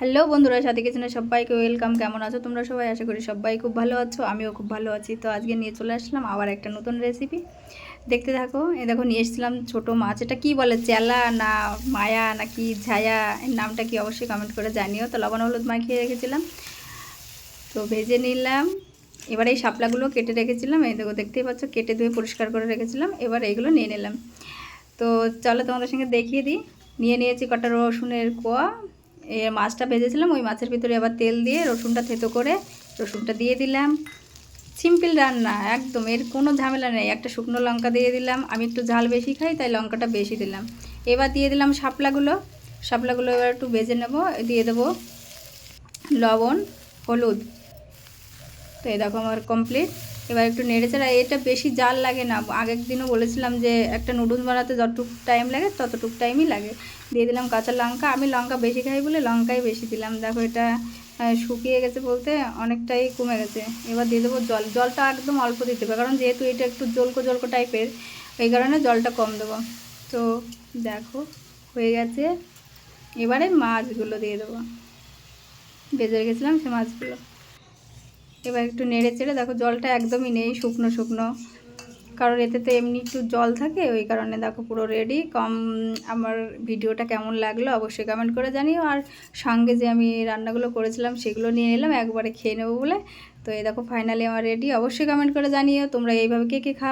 Hello বন্ধুরা, সাথী কিচেনে সবাইকে ওয়েলকাম। কেমন আছো তোমরা সবাই? আশা করি সবাই খুব ভালো আছো, আমিও খুব ভালো আছি। তো আজকে নিয়ে চলে আসলাম আবার একটা নতুন রেসিপি, দেখতে থাকো। এই দেখো নিয়ে এসেছিলাম ছোটো মাছ। এটা কি বলে, চেলা না মায়া না কি ঝায়া, এর নামটা কি অবশ্যই কমেন্ট করে জানিও। তো লবণ হলুদ মাখিয়ে রেখেছিলাম, তো ভেজে নিলাম। এবার এই শাপলাগুলো কেটে রেখেছিলাম, এই দেখো দেখতেই পাচ্ছ, কেটে ধুয়ে পরিষ্কার করে রেখেছিলাম। এবার এইগুলো নিয়ে নিলাম। তো চলো তোমাদের সঙ্গে দেখিয়ে দিই। নিয়ে নিয়েছি কটা রসুনের কোয়া। মাছটা ভেজেছিলাম, ওই মাছের ভিতরে আবার তেল দিয়ে রসুনটা থেতো করে রসুনটা দিয়ে দিলাম। সিম্পল রান্না একদম, এর কোনো ঝামেলা নেই। একটা শুকনো লঙ্কা দিয়ে দিলাম, আমি একটু ঝাল বেশি খাই তাই লঙ্কাটা বেশি দিলাম। এবার দিয়ে দিলাম শাপলাগুলো এবার একটু ভেজে নেব। দিয়ে দেবো লবণ হলুদ। তো এই দেখো আমার কমপ্লিট। এবার একটু নেড়েচেড়ে, এটা বেশি জাল লাগে না। আগের দিনও বলেছিলাম যে একটা নুডলস বানাতে যতটুকু টাইম লাগে ততটুকু টাইমই লাগে। দিয়ে দিলাম কাঁচা লঙ্কা, আমি লঙ্কা বেশি খাই বলে লঙ্কাই বেশি দিলাম। দেখো এটা শুকিয়ে গেছে বলতে অনেকটাই কমে গেছে। এবার দিয়ে দেবো জলটা একদম অল্প দিতে হবে, কারণ যেহেতু এটা একটু জলকো জলকো টাইপের, এই কারণে জলটা কম দেবো। তো দেখো হয়ে গেছে। এবারে মাছগুলো দিয়ে দেবো, ভেজে রেখেছিলাম সে মাছগুলো। এবার একটু নেড়ে চেড়ে, দেখো জলটা একদমই নেই, শুকনো শুকনো, কারণ এতে তো এমনি একটু জল থাকে, ওই কারণে দেখো পুরো রেডি। আমার ভিডিওটা কেমন লাগলো অবশ্যই কমেন্ট করে জানিও। আর সঙ্গে যে আমি রান্নাগুলো করেছিলাম সেগুলো নিয়ে নিলাম একবারে খেয়ে নেবো বলে। তো এই দেখো ফাইনালি আমার রেডি, অবশ্যই কমেন্ট করে জানিও তোমরা এইভাবে কে কে খাও।